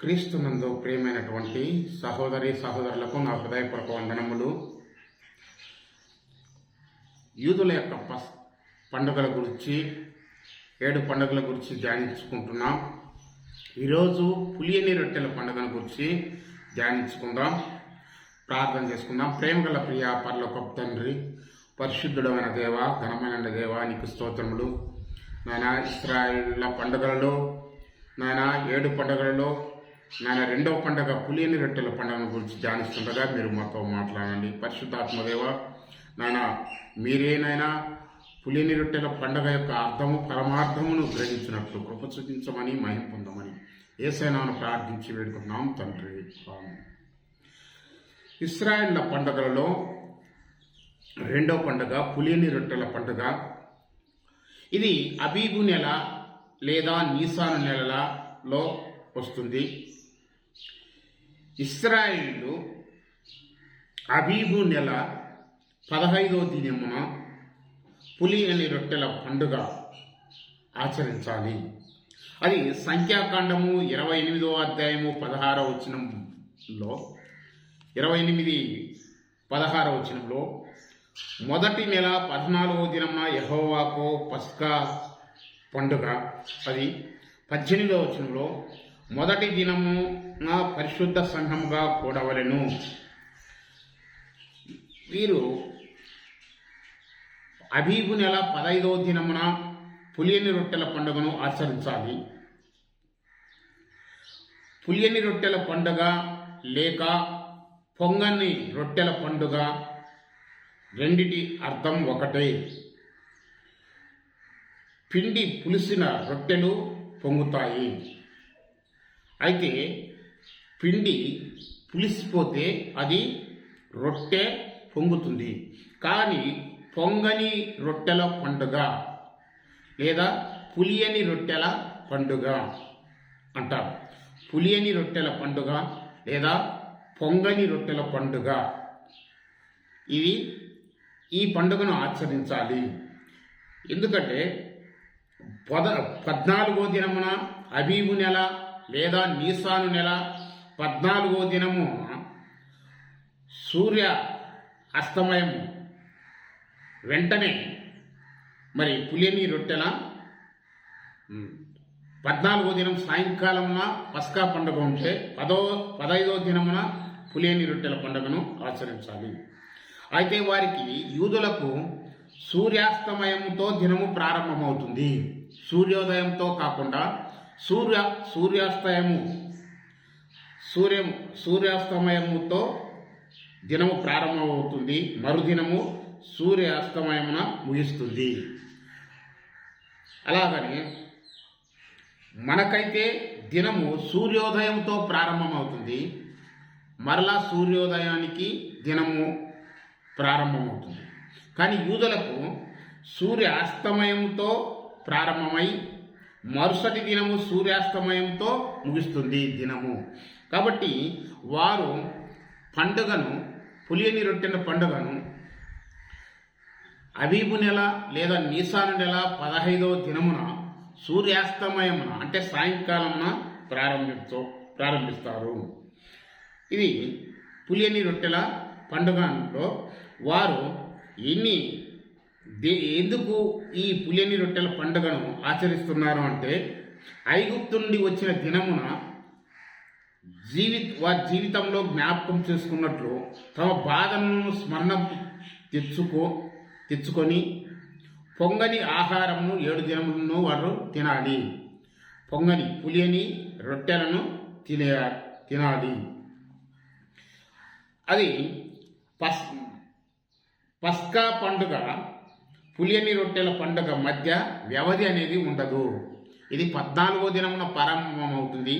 క్రీస్తునందు ప్రియమైనటువంటి సహోదరి సహోదరులకు నా హృదయపూర్వక వందనములు. యూదుల యొక్క పండుగల గురించి 7 పండుగల గురించి ధ్యానించుకుంటున్నాం. ఈరోజు పులియని రొట్టెల పండుగల గురించి ధ్యానించుకుందాం, ప్రార్థన చేసుకుందాం. ప్రేమగల ప్రియ పరలోకపు తండ్రి, పరిశుద్ధుడమైన దేవ, ఘనమైన దేవ, నీకు స్తోత్రములు. నాయన ఇశ్రాయేళ్ల పండుగలలో, నాయన 7 పండుగలలో నాయన 2వ పండుగ పులియని రొట్టెల పండుగ గురించి ధ్యానిస్తుండగా మీరు మాతో మాట్లాడండి. పరిశుద్ధాత్మదేవ, నాయన మీరేనైనా పులియని రొట్టెల పండుగ యొక్క అర్థము పరమార్థమును గ్రహించినట్లు కృప చూపించమని, మహిమ పొందమని యేసయ్యను ప్రార్థించి వేడుకుంటున్నాం తండ్రి. ఇశ్రాయేళ్ల పండుగలలో 2వ పండుగ పులియని రొట్టెల పండుగ. ఇది అబీబు నెల లేదా నీసాను నెలలో వస్తుంది. ఇశ్రాయేలు అబీబు నెల 15వ దినమున పులియని రొట్టెల పండుగ ఆచరించాలి. అది సంఖ్యాకాండము 28వ అధ్యాయము 16వ వచనంలో 28:16 వచనంలో మొదటి నెల 14వ దినమున యెహోవాకు పస్కా పండుగ. అది 18వ వచనంలో మొదటి దినమున పరిశుద్ధ సంఘముగా కూడవలెను. వీరు అబీబు నెల 15వ దినమున పులియని రొట్టెల పండుగను ఆచరించాలి. పులియని రొట్టెల పండుగ లేక పొంగని రొట్టెల పండుగ రెండిటి అర్థం ఒకటే. పిండి పులిసిన రొట్టెలు పొంగుతాయి. అయితే పిండి పులిసిపోతే అది రొట్టె పొంగుతుంది. కానీ పొంగని రొట్టెల పండుగ లేదా పులియని రొట్టెల పండుగ అంటారు. పులియని రొట్టెల పండుగ లేదా పొంగని రొట్టెల పండుగ, ఈ పండుగను ఆచరించాలి. ఎందుకంటే 14వ దినమున అబీబు నెల లేదా నీసాను నెల 14వ దినము సూర్య అస్తమయము వెంటనే మరి పులియని రొట్టెల 14వ దినం సాయంకాలమున పస్కా పండుగ ఉంటే 15వ దినమున పులియని రొట్టెల పండుగను ఆచరించాలి. అయితే వారికి యూదులకు సూర్యాస్తమయంతో దినము ప్రారంభమవుతుంది. సూర్యోదయంతో కాకుండా సూర్యాస్తమయముతో దినము ప్రారంభమవుతుంది. మరుదినము సూర్యాస్తమయమున ముగిస్తుంది. అలాగని మనకైతే దినము సూర్యోదయంతో ప్రారంభమవుతుంది, మరలా సూర్యోదయానికి దినము ప్రారంభమవుతుంది. కానీ యూదులకు సూర్యాస్తమయంతో ప్రారంభమై మరుసటి దినము సూర్యాస్తమయంతో ముగుస్తుంది దినము. కాబట్టి వారు పండుగను, పులియని రొట్టెల పండుగను అబీబు నెల లేదా నీసాను నెల 15వ దినమున సూర్యాస్తమయమున అంటే సాయంకాలమున ప్రారంభిస్తారు. ఇది పులియని రొట్టెల పండుగలో వారు ఎందుకు ఈ పులియని రొట్టెల పండుగను ఆచరిస్తున్నారు అంటే, ఐగుప్తు నుండి వచ్చిన దినమున వారి జీవితంలో జ్ఞాపకం చేసుకున్నట్లు తమ బాధలను స్మరణ తెచ్చుకొని పొంగని ఆహారమును 7 దినములను వారు తినాలి. పొంగని పులియని రొట్టెలను తినాలి. అది పస్కా పండుగ పులియని రొట్టెల పండుగ మధ్య వ్యవధి అనేది ఉండదు. ఇది 14వ దినమున ప్రారంభమవుతుంది.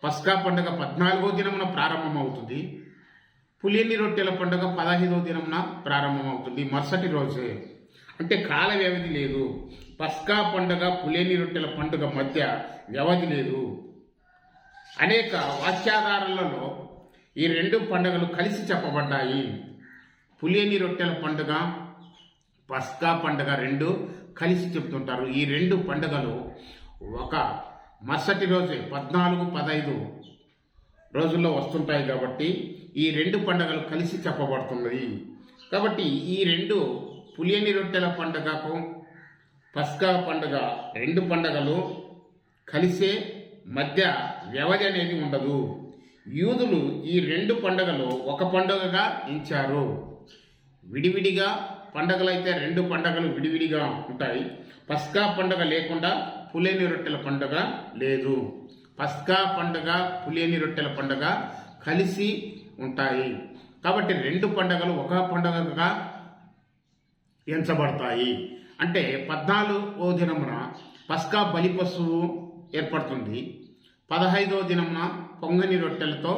పస్కా పండుగ 14వ దినమున ప్రారంభమవుతుంది. పులియని రొట్టెల పండుగ 15వ దినమున ప్రారంభమవుతుంది, మరుసటి రోజే. అంటే కాల వ్యవధి లేదు. పస్కా పండుగ పులియని రొట్టెల పండుగ మధ్య వ్యవధి లేదు. అనేక వాక్యాధారాలలో ఈ 2 పండుగలు కలిసి చెప్పబడ్డాయి. పులియని రొట్టెల పండుగ, పస్కా పండుగ 2 కలిసి చెప్తుంటారు. ఈ 2 పండుగలు ఒక మరుసటి రోజే 14, 15 రోజుల్లో వస్తుంటాయి కాబట్టి ఈ రెండు పండుగలు కలిసి చెప్పబడుతున్నది. కాబట్టి ఈ రెండు పులియని రొట్టెల పండుగకు పస్కా పండుగ రెండు పండుగలు కలిసే మధ్య వ్యవధి అనేది ఉండదు. యూదులు ఈ రెండు పండుగలు ఒక పండుగగా ఎంచారు. విడివిడిగా పండుగలైతే రెండు పండుగలు విడివిడిగా ఉంటాయి. పస్కా పండుగ లేకుండా పులియని రొట్టెల పండుగ లేదు. పస్కా పండుగ పులియని రొట్టెల పండుగ కలిసి ఉంటాయి. కాబట్టి రెండు పండుగలు ఒక పండుగగా ఎంచబడతాయి. అంటే 14వ దినమున పస్కా బలి పశువు ఏర్పడుతుంది. 15వ దినమున పొంగని రొట్టెలతో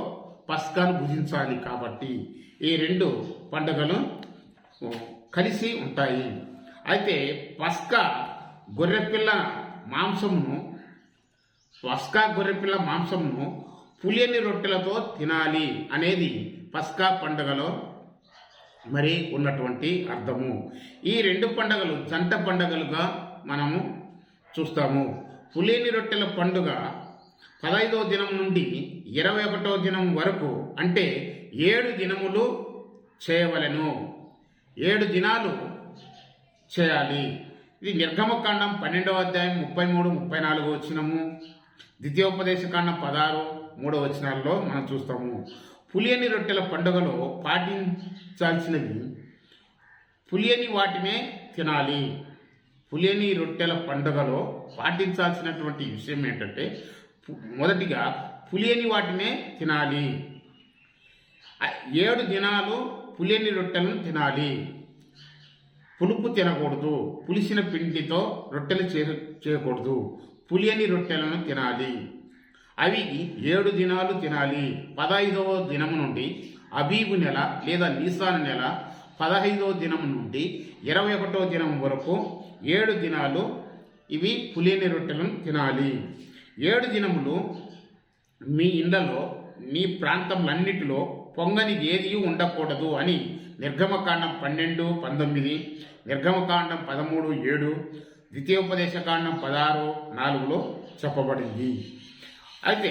పస్కాను భుజించాలి. కాబట్టి ఈ రెండు పండుగలు కలిసి ఉంటాయి. అయితే పస్కా గొర్రెపిల్ల మాంసమును పులియని రొట్టెలతో తినాలి అనేది పస్కా పండుగలో మరి ఉన్నటువంటి అర్థము. ఈ రెండు పండుగలు జంట పండుగలుగా మనము చూస్తాము. పులియని రొట్టెల పండుగ 15వ దినం నుండి 21వ దినం వరకు, అంటే 7 దినములు చేయవలెను. 7 దినాలు చేయాలి. ఇది నిర్గమకాండం 12వ అధ్యాయం 33, 34 వచనము, ద్వితీయోపదేశకాండం 16, 3 వచనాల్లో మనం చూస్తాము. పులియని రొట్టెల పండుగలో పాటించాల్సినవి పులియని వాటినే తినాలి. పులియని రొట్టెల పండుగలో పాటించాల్సినటువంటి విషయం ఏంటంటే, మొదటిగా పులియని వాటినే తినాలి. 7 దినాలు పులియని రొట్టెలను తినాలి. పులుపు తినకూడదు. పులిసిన పిండితో రొట్టెలు చేయకూడదు. పులియని రొట్టెలను తినాలి. అవి 7 దినాలు తినాలి. 15వ దినము నుండి అబీబు నెల లేదా నీసాను నెల 15వ దినం నుండి 21వ దినం వరకు 7 దినాలు ఇవి పులియని రొట్టెలను తినాలి. 7 దినములు మీ ఇళ్లలో మీ ప్రాంతంలన్నిటిలో పొంగని ఏది ఉండకూడదు అని నిర్గమకాండం 12, 19, నిర్గమకాండం 13, 7, ద్వితీయోపదేశకాండం 16, 4లో చెప్పబడింది. అయితే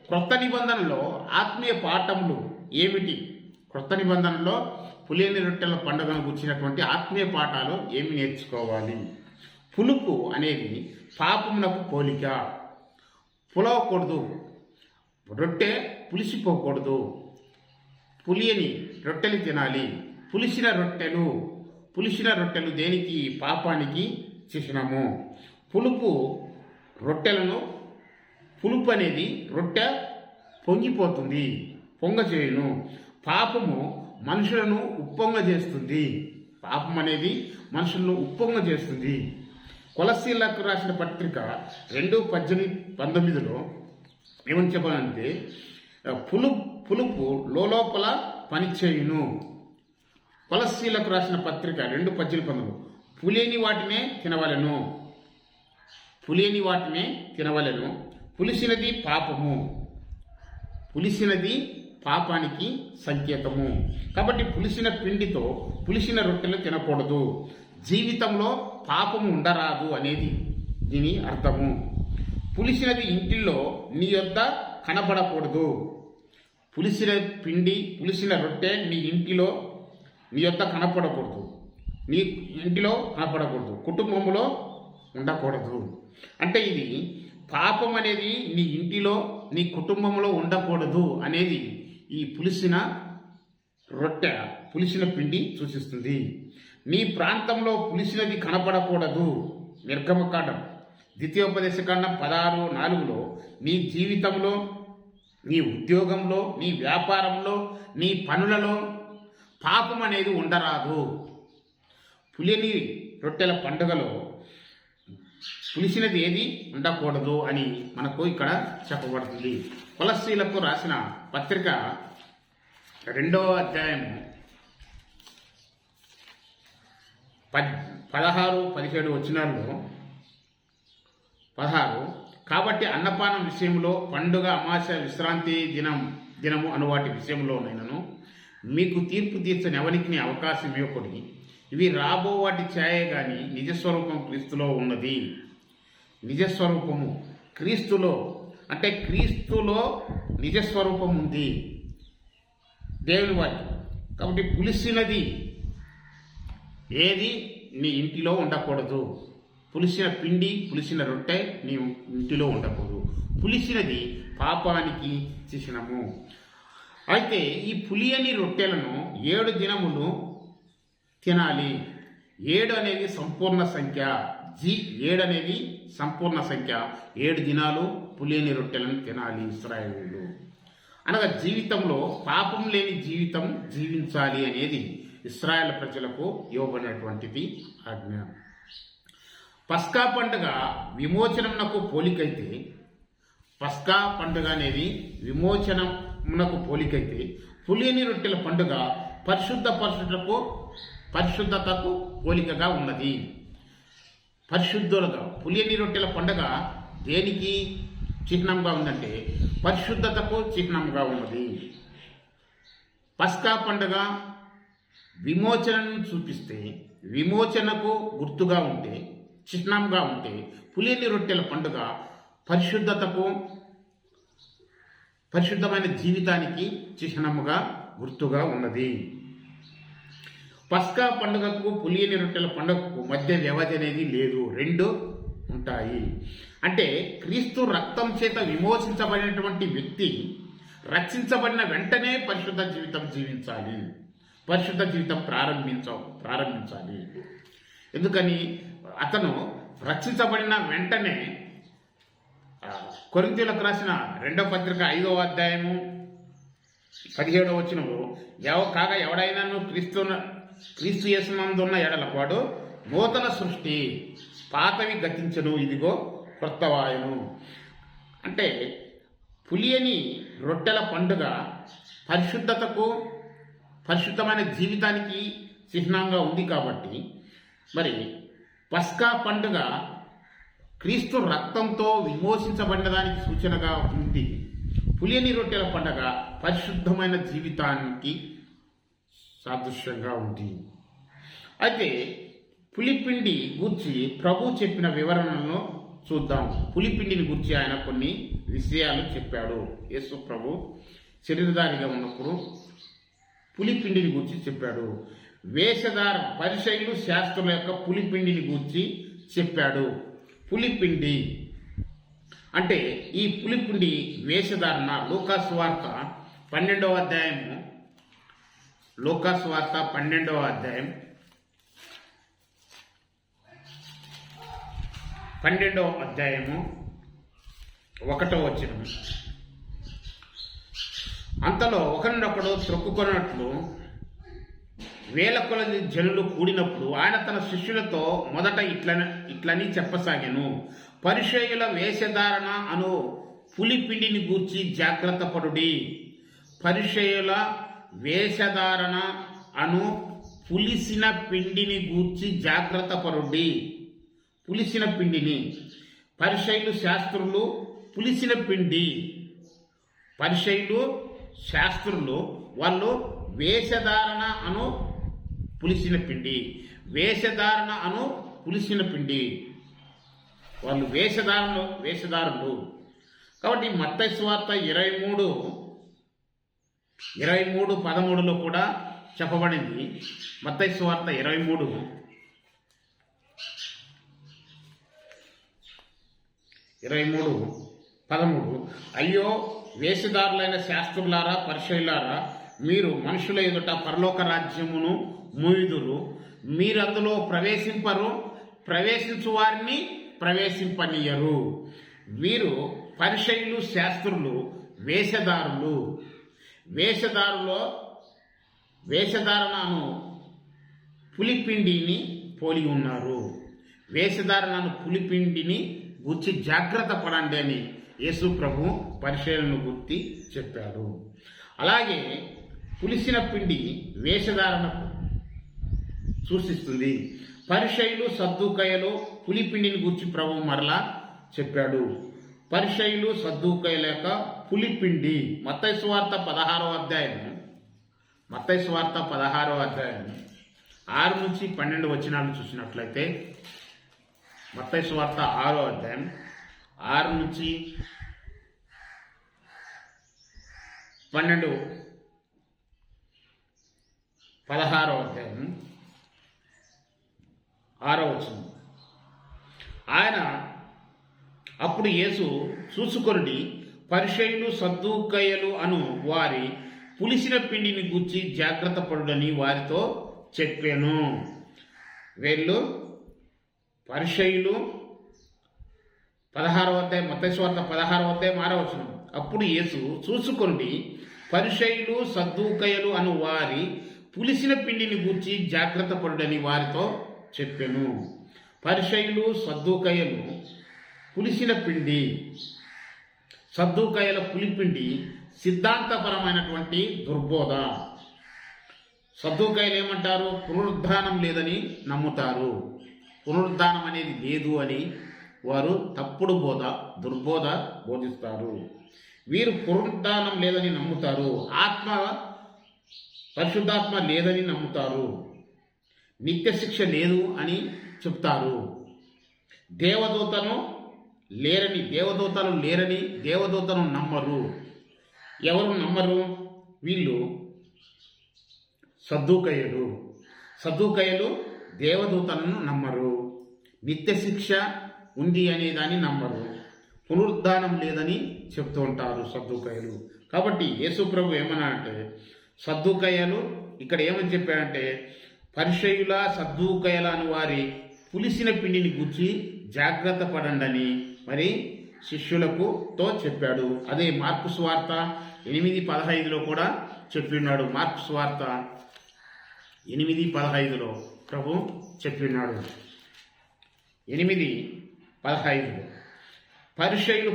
క్రొత్త నిబంధనలో ఆత్మీయ పాఠములు ఏమిటి? క్రొత్త నిబంధనలో పులియని రొట్టెల పండుగను గుర్చినటువంటి ఆత్మీయ పాఠాలు ఏమి నేర్చుకోవాలి? పులుపు అనేది పాపమునకు పోలిక. పులవకూడదు. రొట్టె పులిసిపోకూడదు. పులియని రొట్టెలు తినాలి. పులిసిన రొట్టెలు దేనికి? పాపానికి చిహ్నము. పులుపు అనేది రొట్టె పొంగిపోతుంది, పొంగచేయును. పాపము మనుషులను ఉప్పొంగ చేస్తుంది. పాపం అనేది మనుషులను ఉప్పొంగ చేస్తుంది. కొలస్సీలకు రాసిన పత్రిక 2:18-19లో ఏమని చెప్పాలంటే, పులుపు లోపల పనిచేయును. కొలస్సీలకు రాసిన పత్రిక 2:18 పులియని వాటినే తినవలెను. పులిసినది పాపము. పులిసినది పాపానికి సంకేతము. కాబట్టి పులిసిన పిండితో పులిసిన రొట్టెలు తినకూడదు. జీవితంలో పాపము ఉండరాదు అనేది దీని అర్థము. పులిసినది ఇంటిలో నీ యొద్ద కనబడకూడదు. పులిసిన పిండి, పులిసిన రొట్టె నీ యొద్ద కనపడకూడదు. నీ ఇంటిలో కనపడకూడదు, కుటుంబంలో ఉండకూడదు. అంటే ఇది పాపం అనేది నీ ఇంటిలో, నీ కుటుంబంలో ఉండకూడదు అనేది ఈ పులిసిన రొట్టె, పులిసిన పిండి సూచిస్తుంది. నీ ప్రాంతంలో పులిసినది కనపడకూడదు. నిర్గమకాండం, ద్వితీయోపదేశకాండం 16, 4లో నీ జీవితంలో, నీ ఉద్యోగంలో, నీ వ్యాపారంలో, నీ పనులలో పాపం అనేది ఉండరాదు. పులియని రొట్టెల పండుగలో పులిసినది ఏది ఉండకూడదు అని మనకు ఇక్కడ చెప్పబడుతుంది. కొలస్సీలకు రాసిన పత్రిక 2వ అధ్యాయం 16, 17 వచనాల్లో 16 కాబట్టి అన్నపానం విషయంలో, పండుగ, అమావాస్య, విశ్రాంతి దినము అను వాటి విషయంలో నైనను మీకు తీర్పు తీర్చని ఎవరికి అవకాశం ఇవ్వకూడదు. ఇవి రాబో వాటి ఛాయే గాని నిజస్వరూపం క్రీస్తులో ఉన్నది. నిజస్వరూపము క్రీస్తులో, అంటే క్రీస్తులో నిజస్వరూపం ఉంది దేవుని వాక్యం. కాబట్టి పులిసినది ఏది నీ ఇంటిలో ఉండకూడదు. పులిసిన పిండి, పులిసిన రొట్టె నీ ఇంటిలో ఉండకూడదు. పులిసినది పాపానికి చిహ్నము. అయితే ఈ పులియని రొట్టెలను 7 దినములు తినాలి. 7 అనేది సంపూర్ణ సంఖ్య. 7 అనేది సంపూర్ణ సంఖ్య. 7 దినాలు పులియని రొట్టెలను తినాలి ఇశ్రాయేలీయులు. అనగా జీవితంలో పాపం లేని జీవితం జీవించాలి అనేది ఇశ్రాయేల్ ప్రజలకు ఇవ్వబడినటువంటిది ఆజ్ఞ. పస్కా పండుగ విమోచనమునకు పోలికైతే, పస్కా పండుగ అనేది విమోచనమునకు పోలికైతే, పులియని రొట్టెల పండుగ పరిశుద్ధతకు పోలికగా ఉన్నది. పరిశుద్ధులుగా పులియని రొట్టెల పండుగ దేనికి చిహ్నంగా ఉందంటే పరిశుద్ధతకు చిహ్నంగా ఉన్నది. పస్కా పండుగ విమోచనను చూపిస్తే, విమోచనకు గుర్తుగా ఉంటే, చిహ్నంగా ఉంటే, పులియని రొట్టెల పండుగ పరిశుద్ధమైన జీవితానికి చిహ్నముగా గుర్తుగా ఉన్నది. పస్కా పండుగకు పులియని రొట్టెల పండుగకు మధ్య వ్యవధి అనేది లేదు, 2 ఉంటాయి. అంటే క్రీస్తు రక్తం చేత విమోచించబడినటువంటి వ్యక్తి రక్షించబడిన వెంటనే పరిశుద్ధ జీవితం జీవించాలి, పరిశుద్ధ జీవితం ప్రారంభించాలి. ఎందుకని అతను రక్షించబడిన వెంటనే కొరింథీయులకు రాసిన 2వ పత్రిక 5వ అధ్యాయము 17వ వచనంలో కాగా ఎవడైనాను క్రీస్తు యేసునందున్న ఎడల వాడు నూతన సృష్టి, పాతవి గతించను, ఇదిగో క్రొత్తవాయును. అంటే పులియని రొట్టెల పండుగ పరిశుద్ధమైన జీవితానికి చిహ్నంగా ఉంది. కాబట్టి మరి పస్కా పండుగ క్రీస్తు రక్తంతో విమోచించబడిన దానికి సూచనగా ఉంది. పులియని రొట్టెల పండుగ పరిశుద్ధమైన జీవితానికి సాదృశ్యంగా ఉంది. అయితే పులిపిండి గూర్చి ప్రభు చెప్పిన వివరణలను చూద్దాం. పులిపిండిని గూర్చి ఆయన కొన్ని విషయాలు చెప్పాడు. యేసు ప్రభు శరీరధారిగా ఉన్నప్పుడు పులిపిండిని గూర్చి చెప్పాడు. పరిసయ్యులు శాస్త్రుల యొక్క పులిపిండిని గూర్చి చెప్పాడు. పులిపిండి అంటే ఈ పులిపిండి వేషధారణ లూకాసు వార్త 12వ అధ్యాయము 1వ వచనం. అంతలో ఒకరినొకడు త్రొక్కుకొన్నట్లు వేల కొలది జనులు కూడినప్పుడు ఆయన తన శిష్యులతో మొదట ఇట్లని చెప్పసాగాను. పరిసయ్యుల వేషధారణ అను పులిపిండిని గూర్చి జాగ్రత్త పడుడి. పరిసయ్యుల వేషధారణ అను పులిసిన పిండిని గూర్చి జాగ్రత్త పడుడి. పులిసిన పిండిని పరిసయ్యులు శాస్త్రులు పులిసిన పిండి, పరిసయ్యులు శాస్త్రులు వాళ్ళు వేషధారణ అను పులిసిన పిండి, వేషధారణ అను పులిసిన పిండి, వాళ్ళు వేషధారులు. కాబట్టి మత్తయి సువార్త 23:13 కూడా చెప్పబడింది. మత్తయి సువార్త 23:13 అయ్యో వేషధారులైన శాస్త్రులారా పరిసయ్యులారా, మీరు మనుషుల ఎదుట పరలోక రాజ్యమును మూయుదురు, మీరు అందులో ప్రవేశించు వారిని ప్రవేశింపనీయరు. వీరు పరిసయ్యులు శాస్త్రులు వేషధారణను పులిపిండిని పోలి ఉన్నారు. వేషధారణను పులిపిండిని గుర్చి జాగ్రత్త పడండి అని యేసు ప్రభు పరిసయ్యులను గుర్తి చెప్పాడు. అలాగే పులిసిన పిండి వేషధారణకు సూచిస్తుంది. పరిసయ్యులు సద్దూకయ్యులు పులిపిండిని గురించి ప్రభు మరలా చెప్పాడు. పరిసయ్యులు సద్దూకయ్యుల యొక్క పులిపిండి మత్తయి సువార్త 16వ అధ్యాయం 6 నుంచి 12 వచనాలు చూసినట్లయితే, మత్తయి సువార్త 6వ అధ్యాయం 6 నుంచి 12 16వ అధ్యాయం 6వ వచనం. ఆయన అప్పుడు యేసు చూసుకొనుడి, పరిసయ్యులు సద్దూకయ్యులు అను వారి పులిసిన పిండిని గూర్చి జాగ్రత్త పడుడని వారితో చెప్పాను. వీళ్ళు పరిసయ్యులు 16వ అధ్యాయం, మత్తయి సువార్త 16వ అధ్యాయం 6వ వచనం. అప్పుడు యేసు చూసుకొనుడి, పరిసయ్యులు సద్దూకయ్యులు అను వారి పులిసిన పిండిని గూర్చి జాగ్రత్త పడుడని వారితో చెప్పాను. పరిసయ్యులు సద్దూకయ్యులు పులిసిన పిండి, సద్దూకయ్యుల పులిపిండి సిద్ధాంతపరమైనటువంటి దుర్బోధ. సద్దూకయ్యులు ఏమంటారు? పునరుద్ధానం లేదని నమ్ముతారు. పునరుద్ధానం అనేది లేదు అని వారు తప్పుడు బోధ, దుర్బోధ బోధిస్తారు. వీరు పునరుద్ధానం లేదని నమ్ముతారు. పరిశుద్ధాత్మ లేదని నమ్ముతారు. నిత్య శిక్ష లేదు అని చెప్తారు. దేవదూతలు లేరని దేవదూతను నమ్మరు. ఎవరు నమ్మరు? వీళ్ళు సద్దూకయ్యులు దేవదూతలను నమ్మరు. నిత్య శిక్ష ఉంది అనే దాన్ని నమ్మరు. పునరుద్ధానం లేదని చెప్తూ ఉంటారు సద్దూకయ్యులు. కాబట్టి యేసు ప్రభు ఏమన్నా అంటే, సద్దూకయ్యులు ఇక్కడ ఏమని చెప్పారంటే, పరిసయ్యుల సద్దూకయ్యుల అని వారి పులిసిన పిండిని గుర్చి జాగ్రత్త పడండి మరి శిష్యులకుతో చెప్పాడు. అదే మార్కు సువార్త 8:15 కూడా చెప్పిన్నాడు. మార్కు సువార్త 8:15 ప్రభు చెప్పిన్నాడు. 8:15 పరిసయ్యులు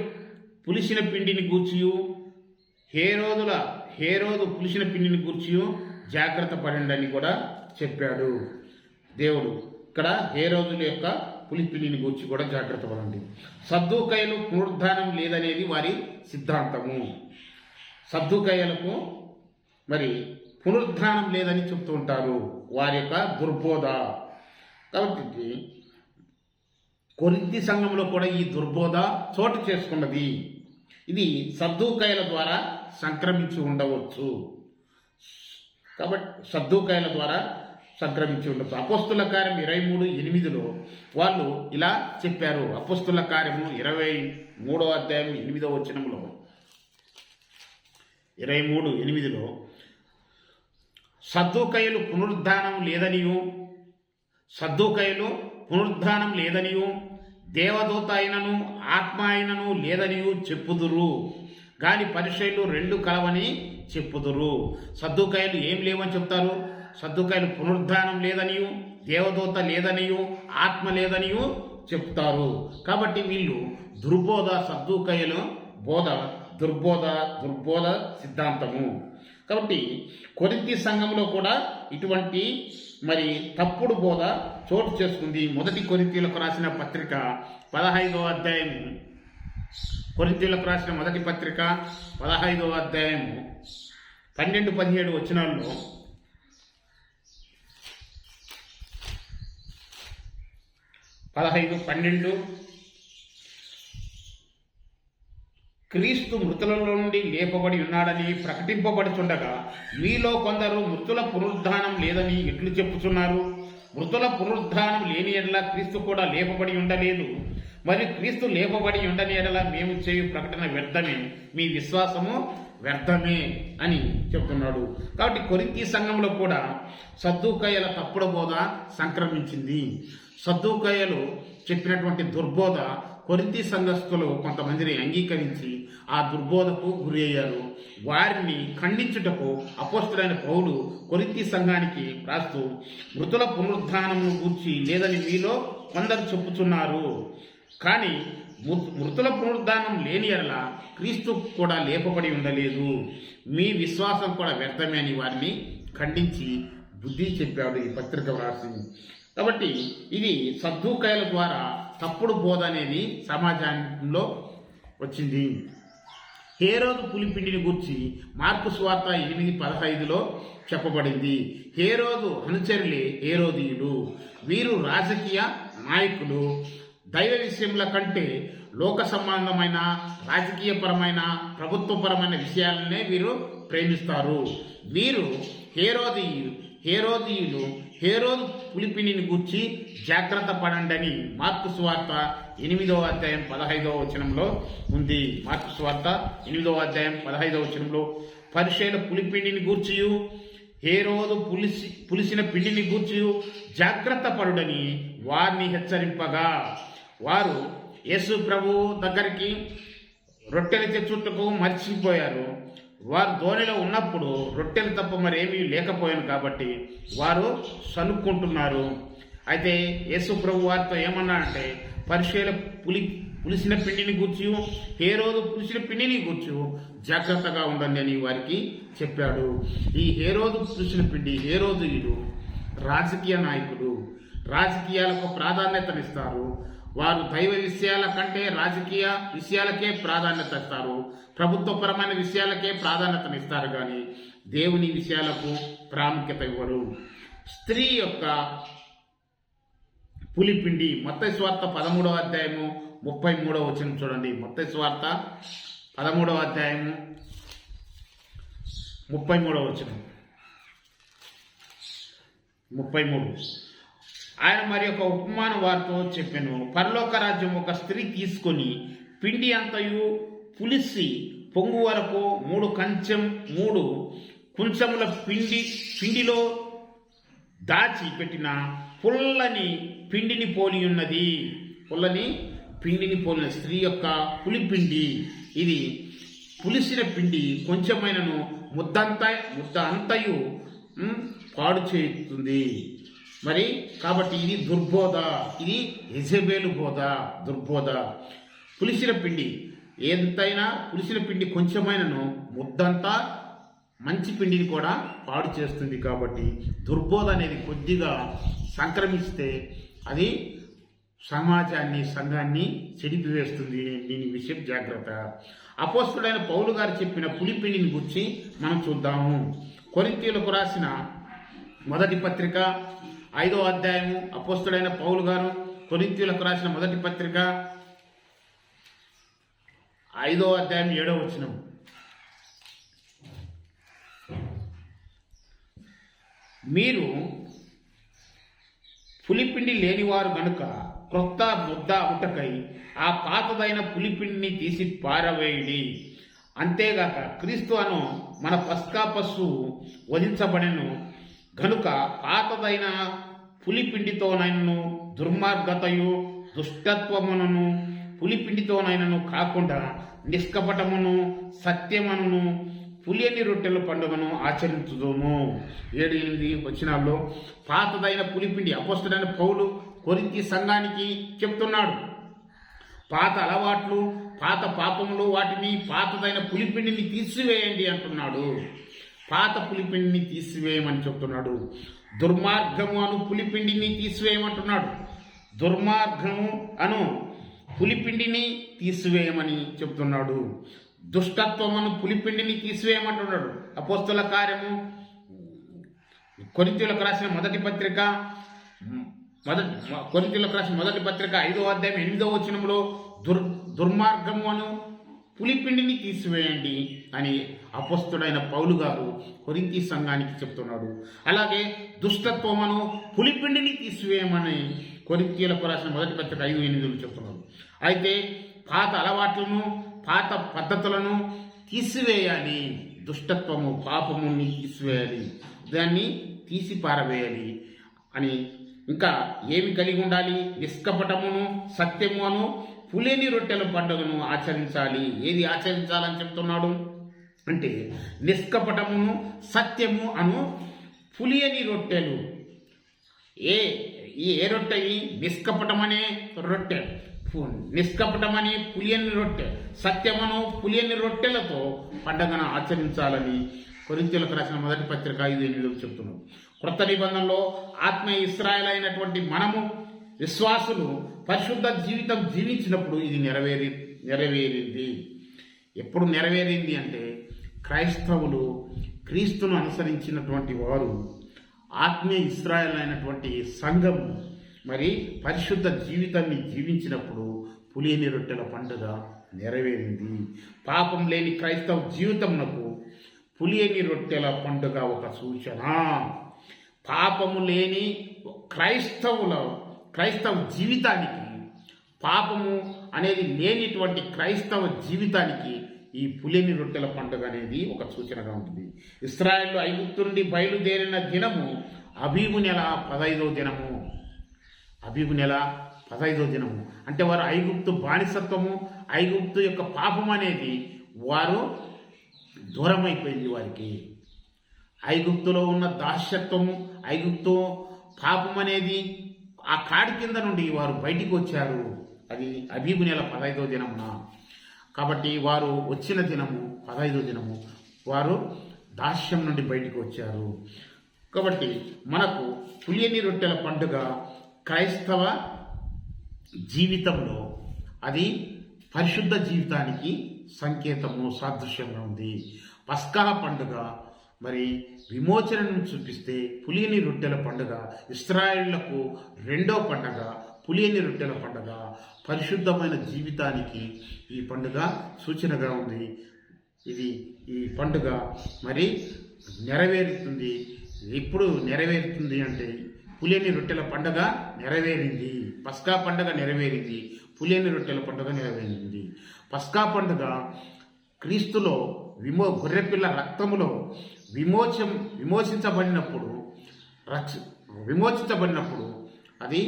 పులిసిన పిండిని గూర్చియు హేరోదు పులిసిన పిండిని గూర్చియు జాగ్రత్త పడండి అని కూడా చెప్పాడు దేవుడు. ఇక్కడ హేరోదుల యొక్క పులిపిండిని గూర్చి కూడా జాగ్రత్త పడండి. సద్దూకయ్యులు పునరుద్ధానం లేదనేది వారి సిద్ధాంతము. సద్దూకయ్యులకు మరి పునరుద్ధానం లేదని చెప్తూ ఉంటారు, వారి యొక్క దుర్బోధ. కాబట్టి కొరింథీ సంఘంలో కూడా ఈ దుర్బోధ చోటు చేసుకున్నది. ఇది సద్దూకయ్యుల ద్వారా సంక్రమించి ఉండవచ్చు. కాబట్టి సద్దూకయ్యుల ద్వారా సంక్రమించి ఉండొచ్చు. అపోస్తుల కార్యం 23:8 వాళ్ళు ఇలా చెప్పారు. అపోస్తుల కార్యము 23వ అధ్యాయం 8వ వచనంలో 23:8 సద్దూకయ్యులు పునరుద్ధానం లేదనియు దేవదూత అయినను ఆత్మ అయినను లేదనియు చెప్పుదురు, గాని పరిసయ్యులు రెండు కలవని చెప్పుదురు. సద్దూకయ్యులు ఏం లేవని చెప్తారు? సద్దూకయ్యులు పునరుద్ధానం లేదనియు దేవదూత లేదనియు ఆత్మ లేదనియు చెప్తారు. కాబట్టి వీళ్ళు దుర్బోధ, సద్దూకయ్యుల బోధ దుర్బోధ సిద్ధాంతము. కాబట్టి కొరింథీ సంఘంలో కూడా ఇటువంటి మరి తప్పుడు బోధ చోటు చేసుకుంది. మొదటి కొరింథీయులకు రాసిన పత్రిక 15వ అధ్యాయము, కొరింథీయులకు రాసిన మొదటి పత్రిక 15వ అధ్యాయము 12-17 వచనాల్లో క్రీస్తు మృతులలో నుండి లేపబడి ఉన్నాడని ప్రకటింపబడుచుండగా మీలో కొందరు మృతుల పునరుద్ధానం లేదని ఎట్లు చెప్పుచున్నారు. మృతుల పునరుద్ధానం లేని ఎడల క్రీస్తు కూడా లేపబడి ఉండలేదు. మరి క్రీస్తు లేపబడి ఉండని ఎడల మేము చేయు ప్రకటన వ్యర్థమే, మీ విశ్వాసము వ్యర్థమే అని చెప్తున్నాడు. కాబట్టి కొరింథీ సంఘంలో కూడా సద్దూకయ్యుల తప్పుడు బోధ సంక్రమించింది. సద్దూకయ్యులు చెప్పినటువంటి దుర్బోధ కొరింథీ సంఘస్థులు కొంతమందిని అంగీకరించి ఆ దుర్బోధకు గురి అయ్యారు. వారిని ఖండించుటకు అపోస్తలుడైన పౌలు కొరింథీ సంఘానికి రాస్తూ, మృతుల పునరుద్ధానమును గూర్చి లేదని మీలో కొందరు చెప్పుచున్నారు, కానీ మృతుల పునరుద్ధానం లేని ఎడల క్రీస్తు కూడా లేపబడి ఉండలేదు, మీ విశ్వాసం కూడా వ్యర్థమే అని వారిని ఖండించి బుద్ధి చెప్పాడు ఈ పత్రిక వ్రాసి. కాబట్టి ఇది సద్దూకయ్యుల ద్వారా తప్పుడు బోధ అనేది సమాజంలో వచ్చింది. హేరోదు పులిపిండిని గూర్చి మార్కు సువార్త 8:15 చెప్పబడింది. హేరోదు అనుచరులే హేరోదీయులు. వీరు రాజకీయ నాయకులు, దైవ విషయముల కంటే లోక సంబంధమైన, రాజకీయపరమైన, ప్రభుత్వపరమైన విషయాలనే వీరు ప్రేమిస్తారు. వీరు హేరోదీయులు హేరోదు పులిపినిని గూర్చి జాగ్రత్త పడండి అని మార్కు సువార్త 8వ అధ్యాయం 15వ వచనంలో ఉంది. మార్కు సువార్త 8వ అధ్యాయం 15వ వచనంలో పరిసయ్యుల పులిపిండిని గూర్చియు హేరోదు పులిసిన పిండిని గూర్చియు జాగ్రత్త పడుడని వారిని హెచ్చరింపగా, వారు యేసు ప్రభు దగ్గరికి రొట్టెలు తెచ్చుటకు మర్చిపోయారు. వారు ధోనిలో ఉన్నప్పుడు రొట్టెలు తప్ప మరేమీ లేకపోయాను కాబట్టి వారు సనుక్కుంటున్నారు. అయితే యేసు ప్రభు వారితో ఏమన్నాడంటే, పరిసయ్యుల పులిసిన పిండిని గూర్చి హేరోదు పులిసిన పిండిని గూర్చి జాగ్రత్తగా ఉండండి అని వారికి చెప్పాడు. ఈ హేరోదు పులిసిన పిండి, హేరోదీయులు రాజకీయ నాయకులు, రాజకీయాలకు ప్రాధాన్యతనిస్తారు. వారు దైవ విషయాల కంటే రాజకీయ విషయాలకే ప్రాధాన్యత ఇస్తారు, ప్రభుత్వపరమైన విషయాలకే ప్రాధాన్యతనిస్తారు, కానీ దేవుని విషయాలకు ప్రాముఖ్యత ఇవ్వరు. స్త్రీ యొక్క పులిపిండి, మత్తయి సువార్త 13వ అధ్యాయము 33వ వచనం చూడండి. మత్తయి సువార్త 13వ అధ్యాయము 33వ వచనం. 33. ఆయన మరి ఒక ఉపమానం వారితో చెప్పాను. పరలోక రాజ్యం ఒక స్త్రీ తీసుకొని పిండి అంతయు పులిసి పొంగు వరకు 3 కుంచముల పిండిలో దాచి పెట్టిన పుల్లని పిండిని పోలి ఉన్నది. పుల్లని పిండిని పోలిన స్త్రీ యొక్క పులిపిండి. ఇది పులిసిన పిండి కొంచెమైనను ముద్ద అంతయు పాడు చేస్తుంది. మరి కాబట్టి ఇది దుర్బోధ, ఇది యెజబెలు బోధ, దుర్బోధ. పులిసిన పిండి ఎంతైనా పులిసిన పిండి కొంచెమైనను ముద్దంతా మంచి పిండిని కూడా పాడు చేస్తుంది. కాబట్టి దుర్బోధ అనేది కొద్దిగా సంక్రమిస్తే అది సమాజాన్ని, సంఘాన్ని చెడిపివేస్తుంది. దీని విషయం జాగ్రత్త. అపోస్తలుడైన పౌలు గారు చెప్పిన పులిపిండిని గురించి మనం చూద్దాము. కొరింథీయులకు రాసిన మొదటి పత్రిక 5వ అధ్యాయము, అపోస్తలుడైన పౌలు గారు కొరింథీయులకు రాసిన మొదటి పత్రిక 5వ అధ్యాయం 7వ వచనం. మీరు పులిపిండి లేనివారు గనుక క్రొత్త ముద్ద ఉటకై ఆ పాతదైన పులిపిండిని తీసి పారవేయుడి. అంతేగాక క్రీస్తు అను మన పస్కా పశువు వధించబడెను గనుక పాతదైన పులిపిండితోనైనను దుర్మార్గతయు దుష్టత్వమును పులిపిండితోనైనను కాకుండా నిష్కపటమును సత్యమును పులియని రొట్టెల పండుగను ఆచరించుదుము. 7-8 వచనాల్లో పాతదైన పులిపిండి అపోస్తలుడైన పౌలు కొరింథీ సంఘానికి చెప్తున్నాడు. పాత అలవాట్లు, పాత పాపములు, వాటిని పాతదైన పులిపిండిని తీసివేయండి అంటున్నాడు. పాత పులిపిండిని తీసివేయమని చెప్తున్నాడు. దుర్మార్గము అను పులిపిండిని తీసివేయమంటున్నాడు. దుర్మార్గము అను పులిపిండిని తీసివేయమని చెప్తున్నాడు. దుష్టత్వమును పులిపిండిని తీసివేయమంటున్నాడు. అపోస్తల కార్యము కొరింథీయులకు రాసిన మొదటి పత్రిక 5వ అధ్యాయం 8వ వచనంలో దుర్మార్గము అను పులిపిండిని తీసివేయండి అని అపోస్తలుడైన పౌలు గారు కొరింథీ సంఘానికి చెప్తున్నాడు. అలాగే దుష్టత్వమును పులిపిండిని తీసివేయమని కొరింథీయులకు రాసిన మొదటి పత్రిక 5:8 చెప్తున్నాడు. అయితే పాత అలవాట్లను, పాత పద్ధతులను తీసివేయాలి. దుష్టత్వము, పాపముని తీసివేయాలి, దాన్ని తీసి పారవేయాలి అని. ఇంకా ఏమి కలిగి ఉండాలి? నిష్కపటమును సత్యమును పులియని రొట్టెల పండుగను ఆచరించాలి. ఏది ఆచరించాలని చెప్తున్నాడు అంటే నిష్కపటమును సత్యము అను పులియని రొట్టెలు. ఏ రొట్టె? నిష్కపటమనే రొట్టె, నిష్కపటమని పులియని రొట్టె, సత్యమును పులియని రొట్టెలతో పండుగను ఆచరించాలని కొరింథీయులకు రాసిన మొదటి పత్రిక 5:8 చెప్తున్నాం. క్రొత్త నిబంధనలో ఆత్మీయ ఇశ్రాయేలు అయినటువంటి మనము విశ్వాసులు పరిశుద్ధ జీవితం జీవించినప్పుడు ఇది నెరవేరింది. ఎప్పుడు నెరవేరింది అంటే క్రైస్తవులు, క్రీస్తును అనుసరించినటువంటి వారు, ఆత్మీయ ఇశ్రాయేలు అయినటువంటి సంఘము మరి పరిశుద్ధ జీవితాన్ని జీవించినప్పుడు పులియని రొట్టెల పండుగ నెరవేరింది. పాపం లేని క్రైస్తవ జీవితమునకు పులియని రొట్టెల పండుగ ఒక సూచన. పాపము లేని క్రైస్తవ జీవితానికి, పాపము అనేది లేనిటువంటి క్రైస్తవ జీవితానికి ఈ పులియని రొట్టెల పండుగ అనేది ఒక సూచనగా ఉంటుంది. ఇశ్రాయేలు ఐగుప్తు నుండి బయలుదేరిన దినము అబీబు నెల 15వ దినము. అబీబు నెల 15వ దినము అంటే వారు ఐగుప్తు బానిసత్వము, ఐగుప్తు యొక్క పాపం అనేది వారు దూరమైపోయింది. వారికి ఐగుప్తులో ఉన్న దాస్యత్వము, ఐగుప్తు పాపం అనేది ఆ కాడి కింద నుండి వారు బయటికి వచ్చారు. అది అబీబు నెల 15వ దినమున. కాబట్టి వారు వచ్చిన దినము 15వ దినము, వారు దాస్యం నుండి బయటికి వచ్చారు. కాబట్టి మనకు పులియని రొట్టెల పండుగ క్రైస్తవ జీవితంలో అది పరిశుద్ధ జీవితానికి సంకేతము, సాదృశ్యంగా ఉంది. పస్కా పండుగ మరి విమోచనను చూపిస్తే, పులియని రొట్టెల పండుగ ఇశ్రాయేలులకు రెండో పండుగ. పులియని రొట్టెల పండుగ పరిశుద్ధమైన జీవితానికి ఈ పండుగ సూచనగా ఉంది. ఈ పండుగ మరి నెరవేరుతుంది. ఎప్పుడు నెరవేరుతుంది అంటే పులియని రొట్టెల పండుగ నెరవేరింది, పస్కా పండుగ నెరవేరింది, పులియని రొట్టెల పండుగ నెరవేరింది. పస్కా పండుగ క్రీస్తులో గొర్రెపిల్ల రక్తములో విమోచించబడినప్పుడు అది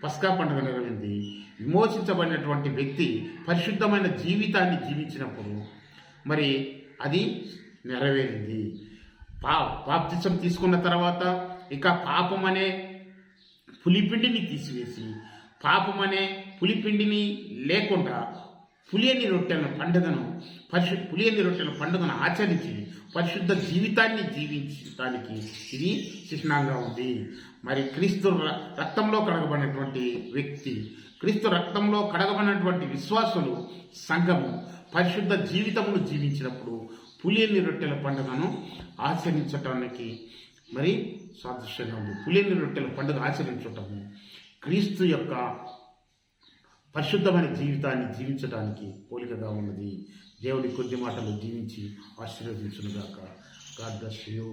పస్కా పండుగ నెరవేరింది. విమోచించబడినటువంటి వ్యక్తి పరిశుద్ధమైన జీవితాన్ని జీవించినప్పుడు మరి అది నెరవేరింది. బాప్తిసం తీసుకున్న తర్వాత ఇక పాపం అనే పులిపిండిని తీసివేసి, పాపం అనే పులిపిండిని లేకుండా పులియని రొట్టెల పండుగను ఆచరించి పరిశుద్ధ జీవితాన్ని జీవించడానికి ఇది చిహ్నంగా ఉంది. మరి క్రీస్తు రక్తంలో కడగబడినటువంటి వ్యక్తి, క్రీస్తు రక్తంలో కడగబడినటువంటి విశ్వాసులు, సంఘము పరిశుద్ధ జీవితమును జీవించినప్పుడు పులియని రొట్టెల పండుగను ఆచరించటానికి మరి సాదృశ్యంగా ఉంది. పులియని రొట్టెల పండుగ ఆచరించటము క్రీస్తు యొక్క పరిశుద్ధమైన జీవితాన్ని జీవించడానికి పోలికగా ఉన్నది. దేవుడి కొద్ది మాటలు జీవించి ఆశీర్వదించునుగాక. God bless you.